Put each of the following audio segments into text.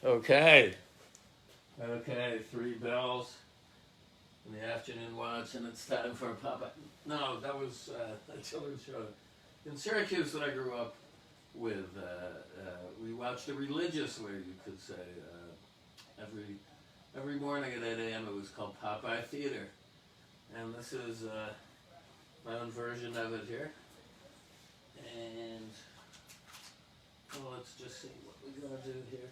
Okay. Okay, 3 bells in the afternoon watch, and it's time for Papa. No, that was a children's show. In Syracuse, that I grew up with, we watched it religiously, you could say. Every morning at 8 a.m. it was called Popeye Theater. And this is my own version of it here. And, well, let's just see what we're going to do here.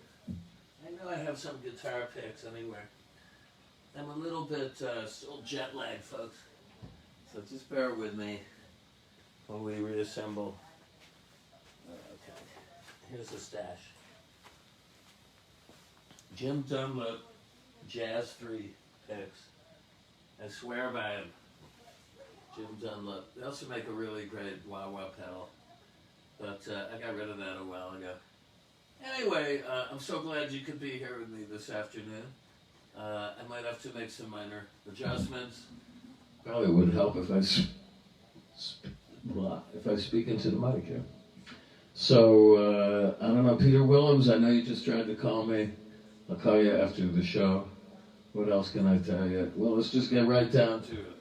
I know I have some guitar picks anywhere. I'm a little bit still jet lagged, folks. So just bear with me when we reassemble. Okay, here's the stash. Jim Dunlop, Jazz 3 picks. I swear by him. Jim Dunlop. They also make a really great wah-wah pedal. But I got rid of that a while ago. Anyway, I'm so glad you could be here with me this afternoon. I might have to make some minor adjustments. Probably would help if I speak into the mic here. So, I don't know, Peter Willems, I know you just tried to call me. I'll call you after the show. What else can I tell you? Well, let's just get right down to it.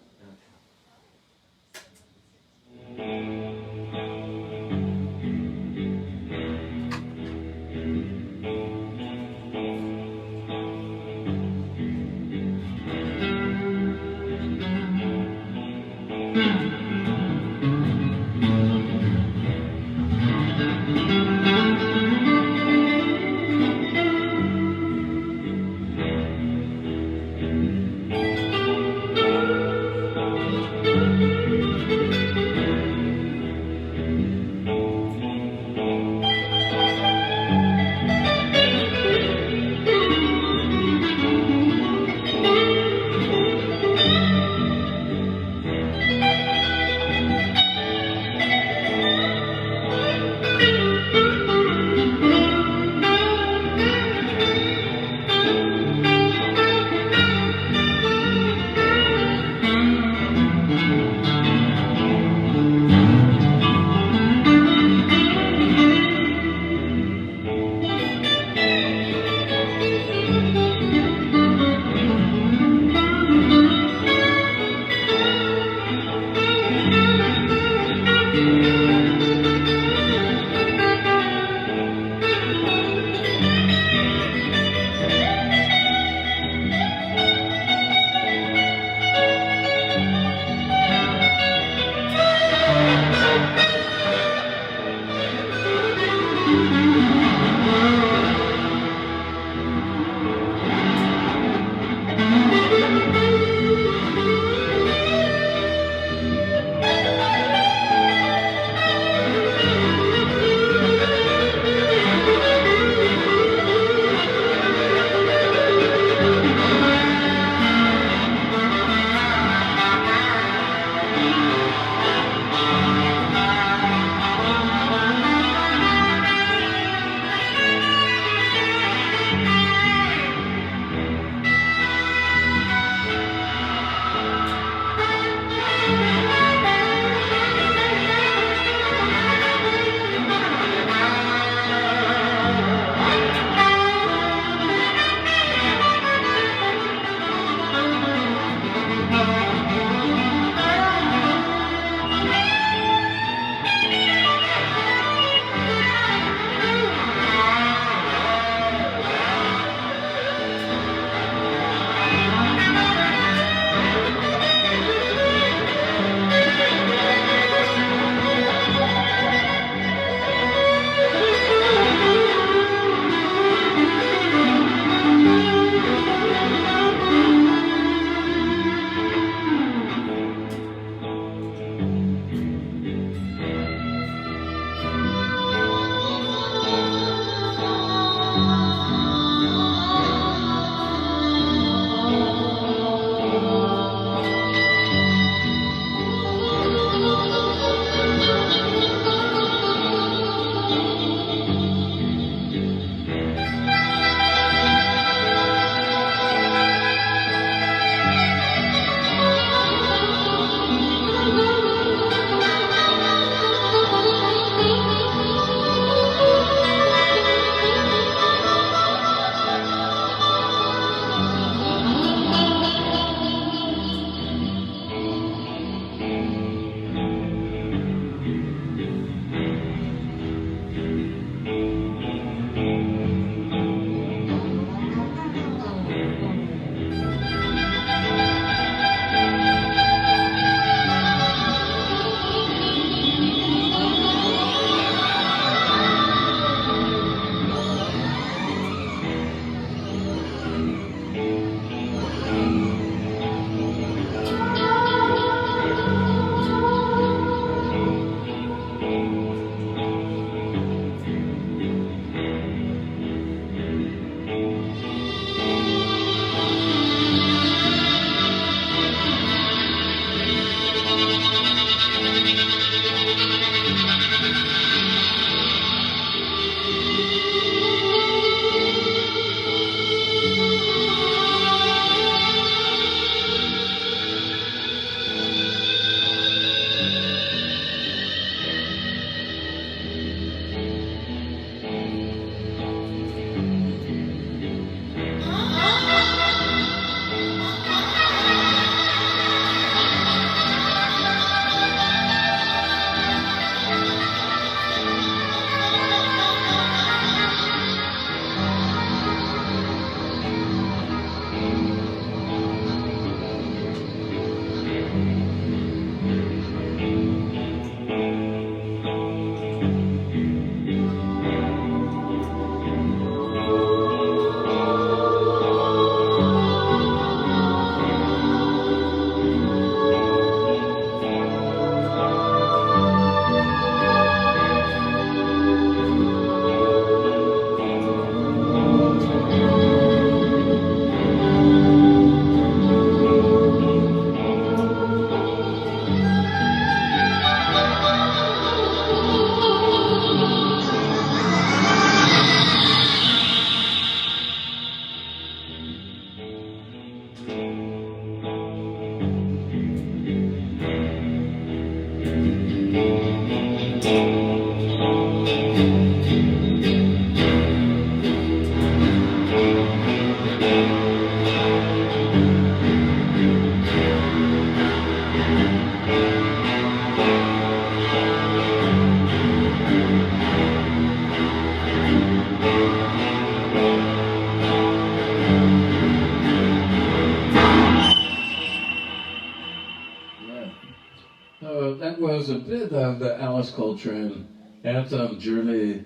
bit of the Alice Coltrane anthem, Journey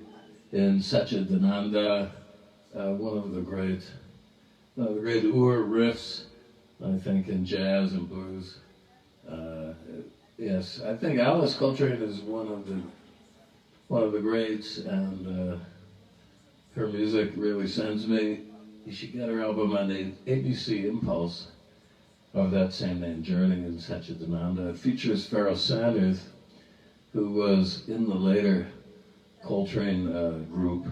in Satchidananda, one of the great Ur riffs, I think, in jazz and blues. Yes, I think Alice Coltrane is one of the greats, and her music really sends me. You should get her album on the ABC Impulse of that same name, Journey in Satchidananda. It features Pharoah Sanders, who was in the later Coltrane group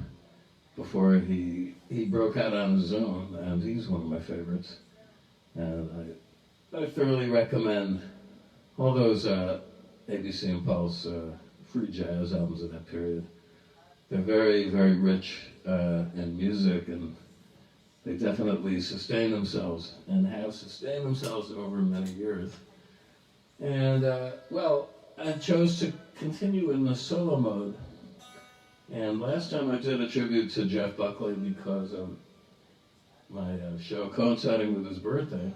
before he broke out on his own, and he's one of my favorites. And I thoroughly recommend all those ABC Impulse free jazz albums of that period. They're very, very rich in music, and they definitely sustain themselves and have sustained themselves over many years. And, well, I chose to continue in the solo mode. And last time I did a tribute to Jeff Buckley because of my show coinciding with his birthday.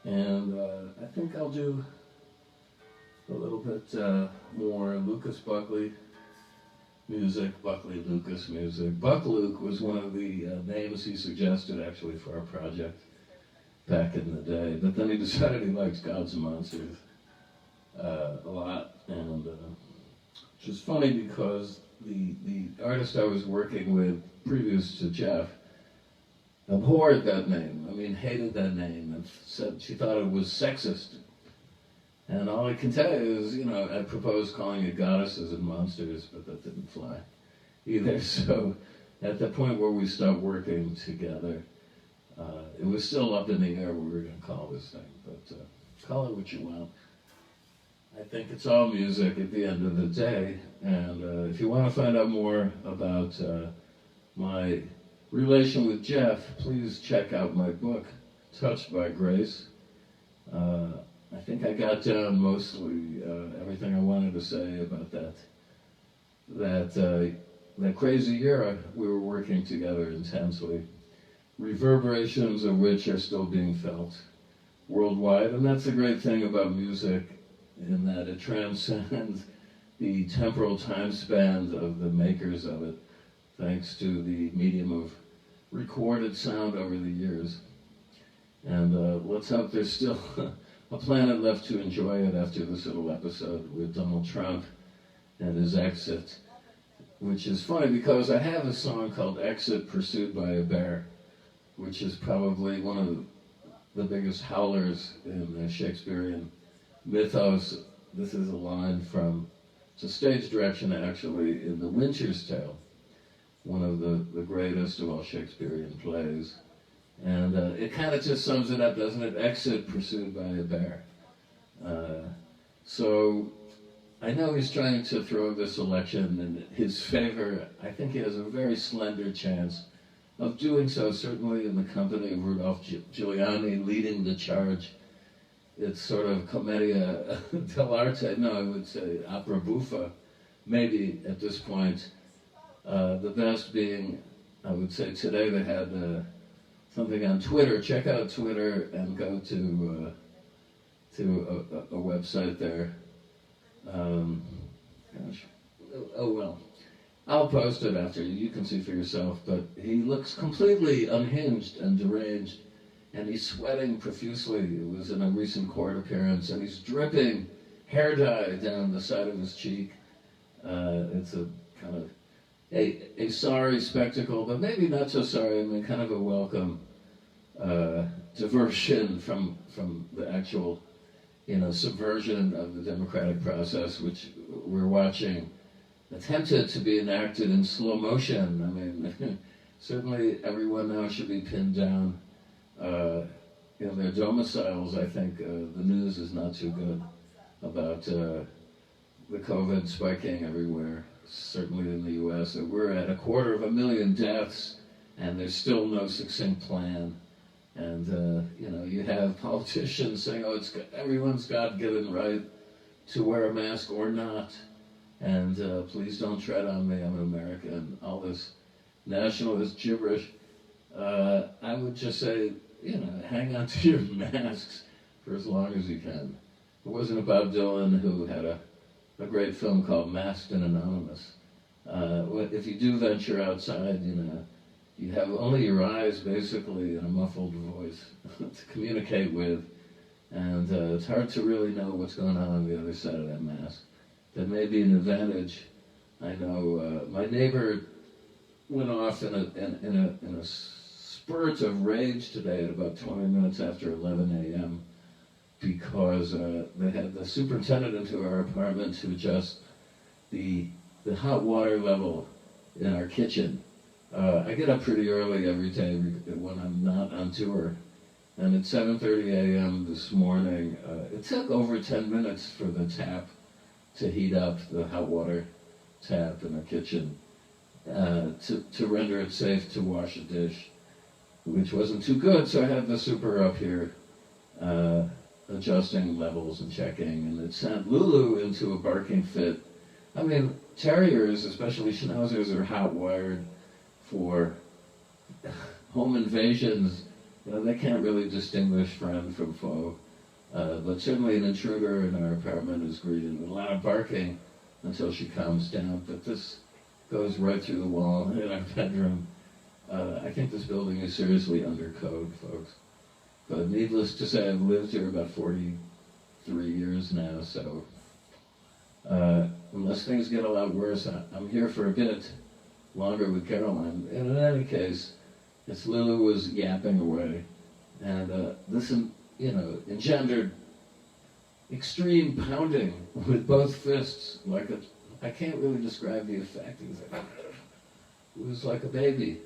And I think I'll do a little bit more Lucas Buckley music, Buckley Lucas music. Buck Luke was one of the names he suggested actually for our project back in the day. But then he decided he likes Gods and Monsters a lot. And which is funny because the artist I was working with previous to Jeff abhorred that name. I mean, hated that name and said she thought it was sexist. And all I can tell you is, I proposed calling it Goddesses and Monsters, but that didn't fly either. So at the point where we stopped working together, it was still up in the air what we were going to call this thing. But call it what you want. I think it's all music at the end of the day. And if you want to find out more about my relation with Jeff, please check out my book, Touched by Grace. I think I got down mostly everything I wanted to say about that crazy era we were working together intensely, reverberations of which are still being felt worldwide. And that's the great thing about music, in that it transcends the temporal time span of the makers of it, thanks to the medium of recorded sound over the years. And let's hope there's still a planet left to enjoy it after this little episode with Donald Trump and his exit, which is funny because I have a song called Exit Pursued by a Bear, which is probably one of the biggest howlers in the Shakespearean mythos. This is a line from, it's a stage direction actually, in The Winter's Tale, one of the greatest of all Shakespearean plays. And it kind of just sums it up, doesn't it? Exit pursued by a bear. So I know he's trying to throw this election in his favor. I think he has a very slender chance of doing so, certainly in the company of Rudolph Giuliani leading the charge. It's sort of commedia dell'arte, no, I would say opera buffa, maybe at this point. The best being, I would say today they had something on Twitter. Check out Twitter and go to a website there. Oh well, I'll post it after. You can see for yourself. But he looks completely unhinged and deranged, and he's sweating profusely. It was in a recent court appearance, and he's dripping hair dye down the side of his cheek. It's a kind of a sorry spectacle, but maybe not so sorry. I mean, kind of a welcome diversion from the actual, subversion of the democratic process, which we're watching attempted to be enacted in slow motion. I mean, certainly everyone now should be pinned down in their domiciles. I think the news is not too good about the COVID spiking everywhere. Certainly in the U.S. We're at 250,000 deaths, and there's still no succinct plan. And, you have politicians saying, it's everyone's God-given right to wear a mask or not. And please don't tread on me, I'm an American. All this nationalist gibberish. I would just say, hang on to your masks for as long as you can. It wasn't about Dylan, who had a great film called Masked and Anonymous. If you do venture outside, you have only your eyes, basically, and a muffled voice to communicate with, and it's hard to really know what's going on the other side of that mask. That may be an advantage. I know my neighbor went off in a spurt of rage today at about 20 minutes after 11 a.m. because they had the superintendent into our apartment to adjust the hot water level in our kitchen. I get up pretty early every day when I'm not on tour, and at 7:30 a.m. this morning, it took over 10 minutes for the tap to heat up, the hot water tap in our kitchen, to render it safe to wash a dish, which wasn't too good, so I had the super up here adjusting levels and checking, and it sent Lulu into a barking fit. I mean, terriers, especially schnauzers, are hot-wired for home invasions. They can't really distinguish friend from foe. But certainly an intruder in our apartment is greeted with a lot of barking until she calms down. But this goes right through the wall in our bedroom. I think this building is seriously under code, folks. But needless to say, I've lived here about 43 years now, so unless things get a lot worse, I'm here for a bit longer with Caroline. And in any case, as Lulu was yapping away, and this, engendered extreme pounding with both fists, I can't really describe the effect. It was like a baby,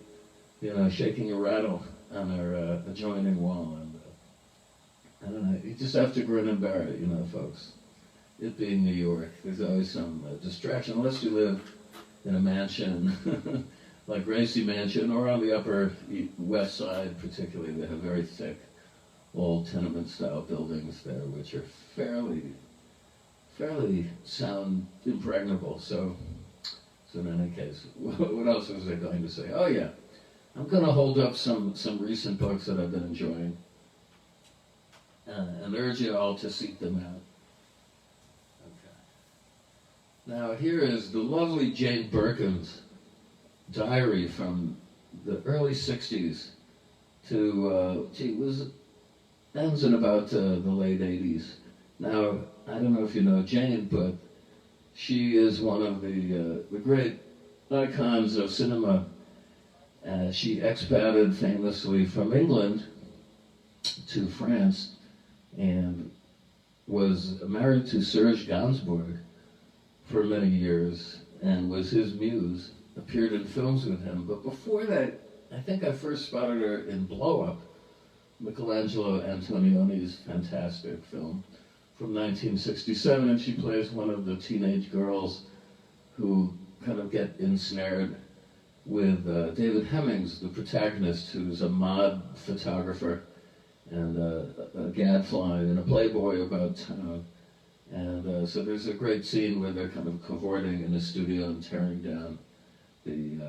shaking a rattle on our adjoining wall. And I don't know, you just have to grin and bear it, folks. It being New York, there's always some distraction, unless you live in a mansion like Gracie Mansion, or on the Upper West Side particularly. They have very thick, old tenement-style buildings there, which are fairly sound impregnable. So in any case, what else was I going to say? Oh yeah, I'm going to hold up some recent books that I've been enjoying, and urge you all to seek them out. Okay. Now here is the lovely Jane Birkin's diary from the early 60s to, ends in about the late 80s. Now, I don't know if you know Jane, but she is one of the great icons of cinema. She expated famously from England to France and was married to Serge Gainsbourg for many years and was his muse, appeared in films with him. But before that, I think I first spotted her in Blow Up, Michelangelo Antonioni's fantastic film from 1967, and she plays one of the teenage girls who kind of get ensnared with David Hemmings, the protagonist, who's a mod photographer and a gadfly and a playboy about town. And so there's a great scene where they're kind of cavorting in a studio and tearing down the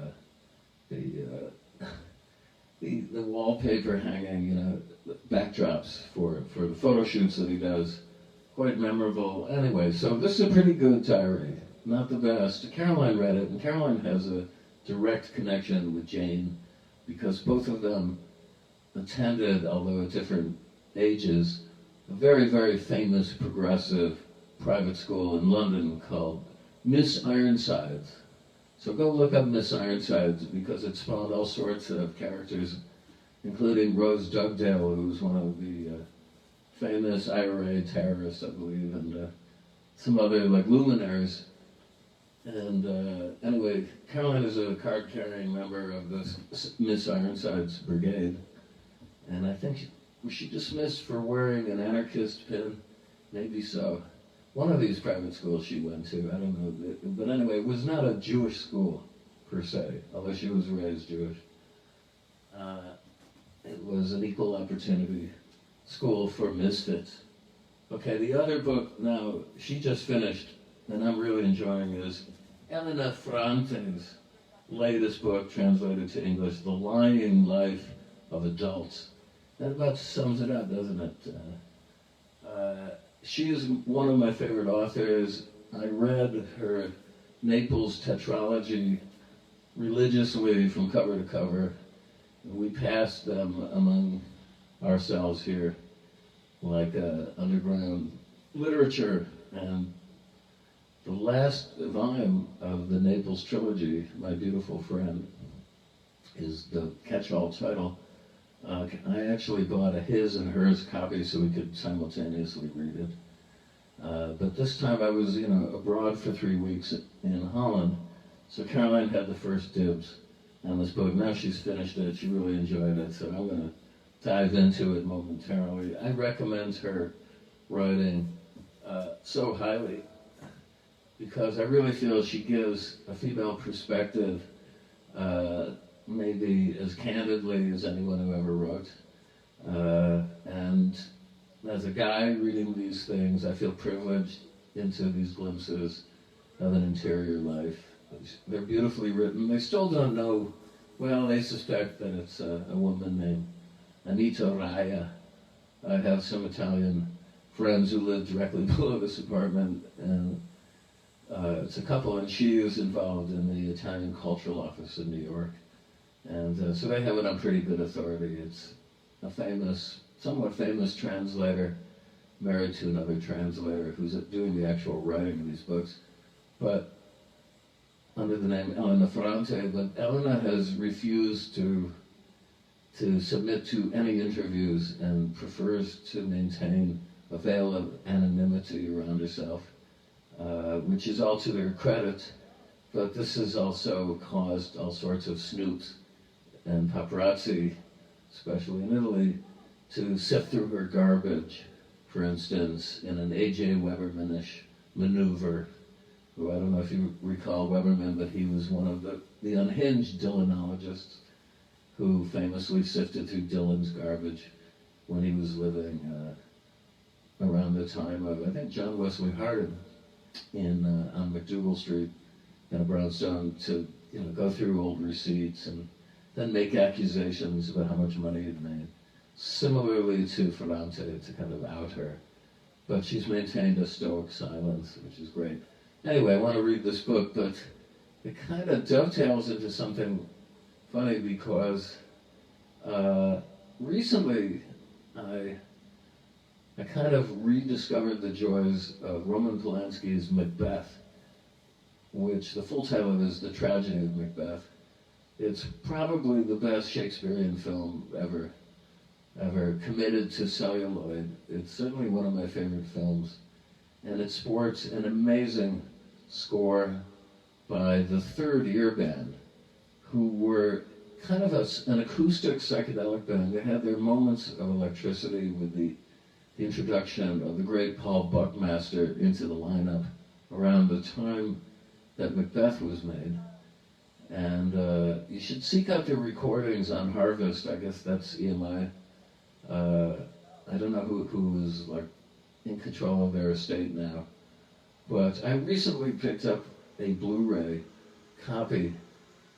wallpaper hanging, backdrops for the photo shoots that he does. Quite memorable. Anyway, so this is a pretty good diary. Not the best. Caroline read it, and Caroline has a direct connection with Jane because both of them attended, although at different ages, a very, very famous progressive private school in London called Miss Ironsides. So go look up Miss Ironsides because it spawned all sorts of characters, including Rose Dugdale, who's one of the famous IRA terrorists, I believe, and some other luminaries. And anyway, Caroline is a card-carrying member of the Miss Ironsides brigade, and I think was she dismissed for wearing an anarchist pin? Maybe so. One of these private schools she went to, I don't know. But anyway, it was not a Jewish school, per se, although she was raised Jewish. It was an equal opportunity school for misfits. Okay, the other book now, she just finished, and I'm really enjoying is Elena Ferrante's latest book, translated to English, The Lying Life of Adults. That about sums it up, doesn't it? she is one of my favorite authors. I read her Naples tetralogy religiously from cover to cover. We passed them among ourselves here like underground literature. And the last volume of the Naples trilogy, My Beautiful Friend, is the catch-all title. I actually bought a his and hers copy so we could simultaneously read it. But this time I was, abroad for 3 weeks in Holland, so Caroline had the first dibs on this book. Now she's finished it. She really enjoyed it, so I'm going to dive into it momentarily. I recommend her writing so highly because I really feel she gives a female perspective maybe as candidly as anyone who ever wrote. And as a guy reading these things, I feel privileged into these glimpses of an interior life. They're beautifully written. They still don't know, well, they suspect that it's a woman named Anita Raya. I have some Italian friends who live directly below this apartment, and it's a couple, and she is involved in the Italian Cultural Office in New York. And so they have it on pretty good authority. It's a somewhat famous translator married to another translator who's doing the actual writing of these books, but under the name Elena Ferrante. But Elena has refused to submit to any interviews and prefers to maintain a veil of anonymity around herself, which is all to their credit, but this has also caused all sorts of snoops and paparazzi, especially in Italy, to sift through her garbage, for instance, in an A.J. Weberman-ish maneuver, who I don't know if you recall Weberman, but he was one of the unhinged Dylanologists who famously sifted through Dylan's garbage when he was living around the time of, I think, John Wesley Hardin on McDougal Street in a brownstone to go through old receipts and then make accusations about how much money he'd made. Similarly to Ferrante, to kind of out her. But she's maintained a stoic silence, which is great. Anyway, I want to read this book, but it kind of dovetails into something funny because recently I kind of rediscovered the joys of Roman Polanski's Macbeth, which the full title is The Tragedy of Macbeth. It's probably the best Shakespearean film ever committed to celluloid. It's certainly one of my favorite films. And it sports an amazing score by the Third Ear Band, who were kind of an acoustic psychedelic band. They had their moments of electricity with the introduction of the great Paul Buckmaster into the lineup around the time that Macbeth was made. And you should seek out their recordings on Harvest. I guess that's EMI. I don't know who is like in control of their estate now. But I recently picked up a Blu-ray copy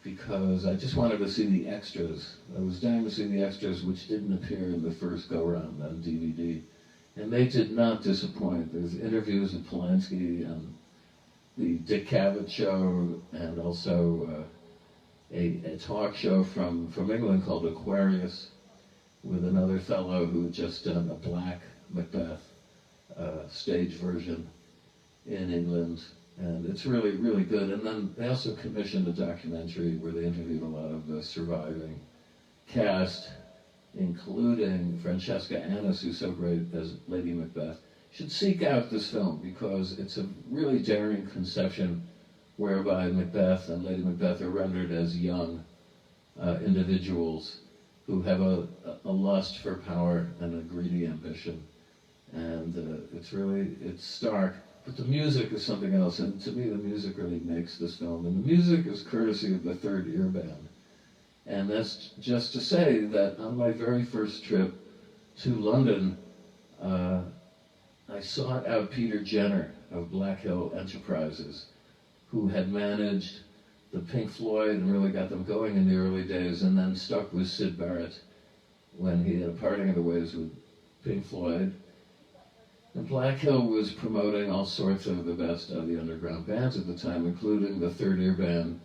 because I just wanted to see the extras. I was dying to see the extras, which didn't appear in the first go-round on DVD. And they did not disappoint. There's interviews with Polanski on the Dick Cavett show, and also a talk show from England called Aquarius, with another fellow who had just done a black Macbeth stage version in England. And it's really, really good. And then they also commissioned a documentary where they interviewed a lot of the surviving cast, including Francesca Annis, who's so great as Lady Macbeth. You should seek out this film because it's a really daring conception whereby Macbeth and Lady Macbeth are rendered as young individuals who have a lust for power and a greedy ambition. And it's stark. But the music is something else, and to me the music really makes this film. And the music is courtesy of the Third Ear Band. And that's just to say that on my very first trip to London, I sought out Peter Jenner of Black Hill Enterprises, who had managed the Pink Floyd and really got them going in the early days, and then stuck with Syd Barrett when he had a parting of the ways with Pink Floyd. And Black Hill was promoting all sorts of the best of the underground bands at the time, including the Third Ear Band,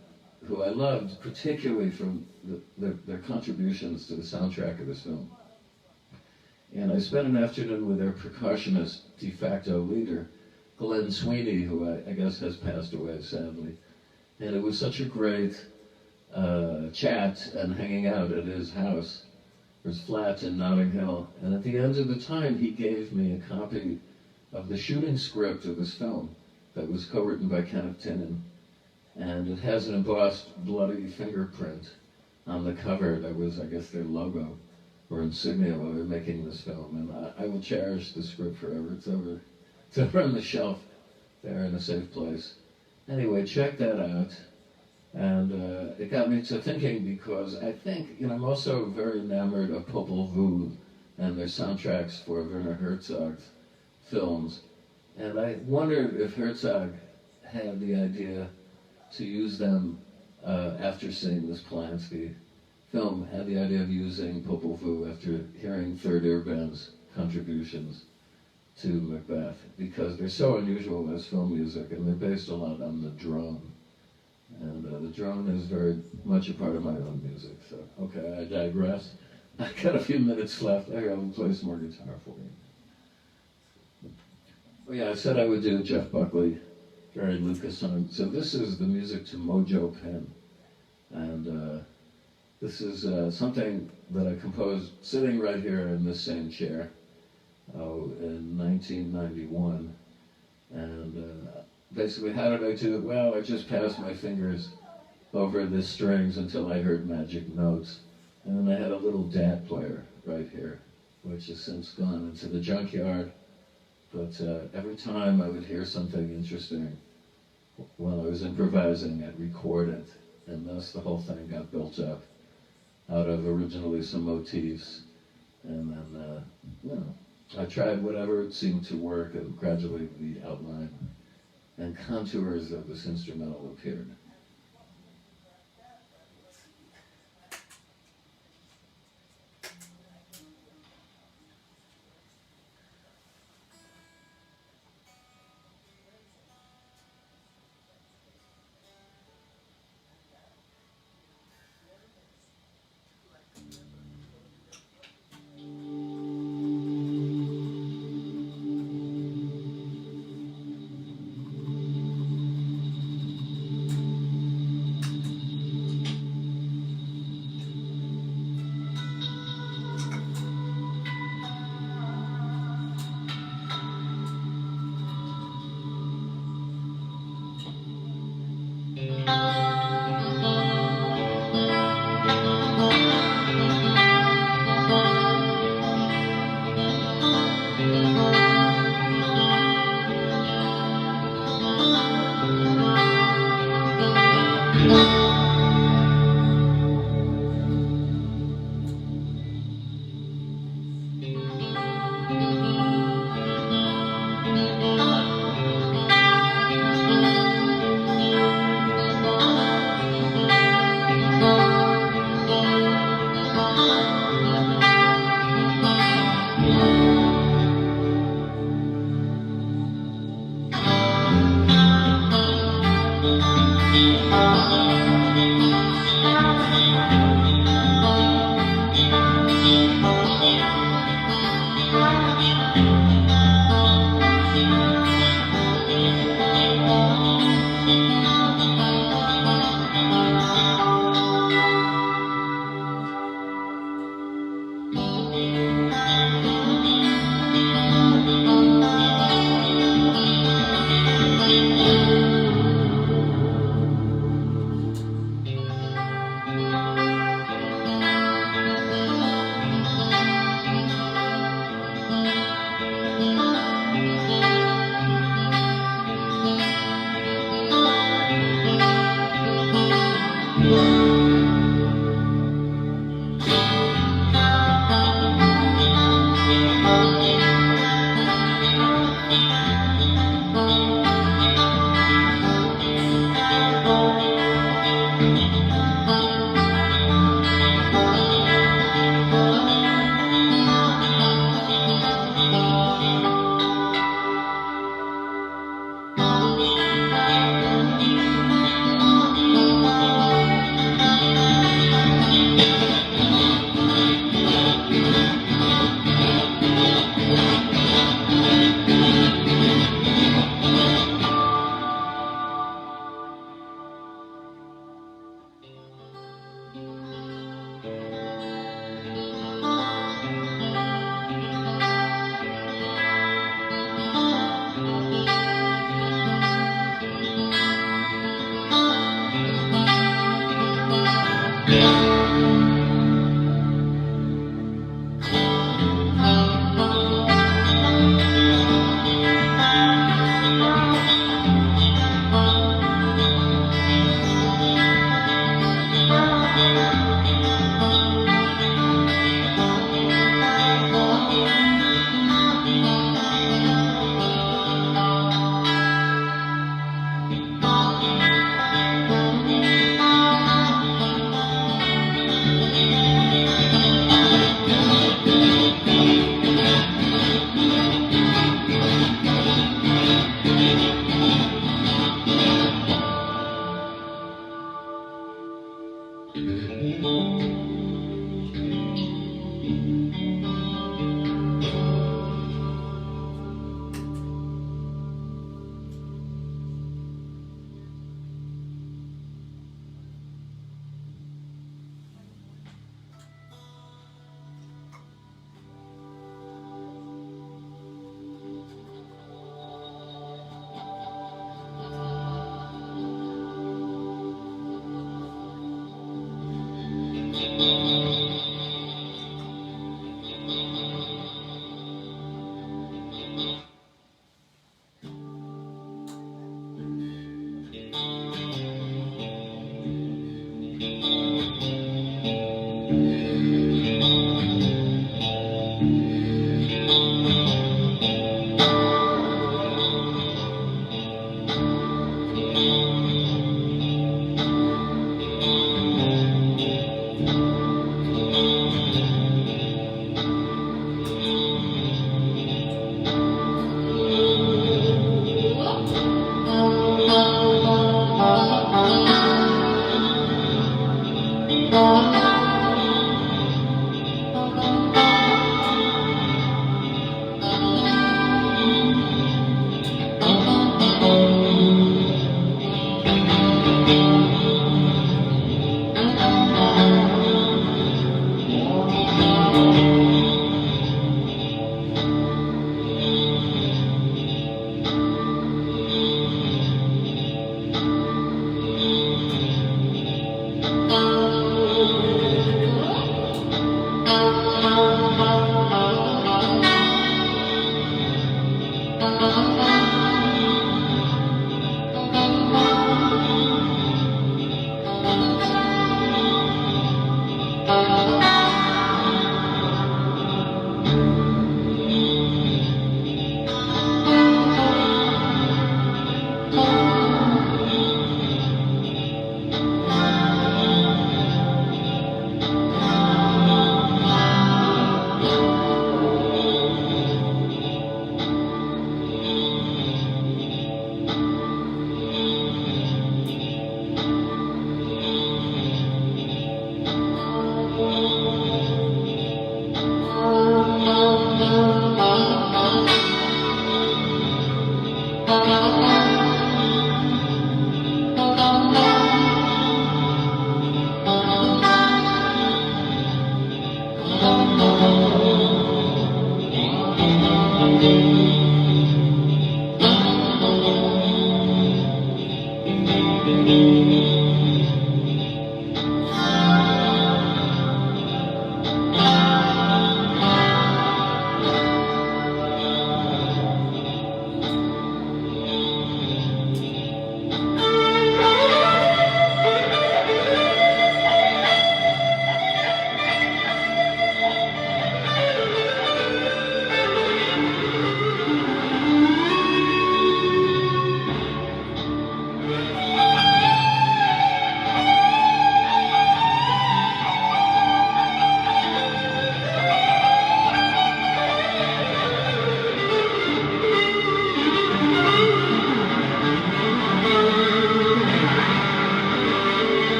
who I loved particularly from their contributions to the soundtrack of this film. And I spent an afternoon with their percussionist, de facto leader, Glenn Sweeney, who I guess has passed away, sadly. And it was such a great chat and hanging out at his house, his flat in Notting Hill. And at the end of the time, he gave me a copy of the shooting script of this film that was co-written by Kenneth Tinnin. And it has an embossed bloody fingerprint on the cover that was, I guess, their logo or insignia while they were making this film. And I will cherish the script forever. It's over on the shelf there in a safe place. Anyway, check that out. And it got me to thinking, because I think, I'm also very enamored of Popol Vuh and their soundtracks for Werner Herzog's films. And I wondered if Herzog had the idea to use them after seeing this Polanski film, had the idea of using Popol Vuh after hearing Third Ear Band's contributions to Macbeth, because they're so unusual as film music, and they're based a lot on the drone. And the drone is very much a part of my own music. So, okay, I digress. I got a few minutes left. I will play some more guitar for you. Oh yeah, I said I would do Jeff Buckley, Jerry Lucas song. So this is the music to Mojo Pen. And this is something that I composed sitting right here in this same chair in 1991. And basically, how did I do it? Well, I just passed my fingers over the strings until I heard magic notes. And then I had a little DAT player right here, which has since gone into the junkyard. But every time I would hear something interesting while I was improvising, I'd record it. And thus the whole thing got built up out of originally some motifs. And then, I tried whatever seemed to work, and gradually the outline and contours of this instrumental appeared.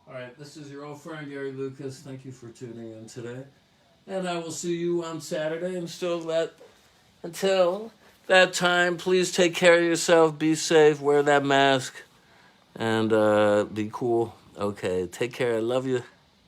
All right, this is your old friend Gary Lucas. Thank you for tuning in today. And I will see you on Saturday. And until that time, please take care of yourself. Be safe. Wear that mask. And be cool. Okay, take care. I love you.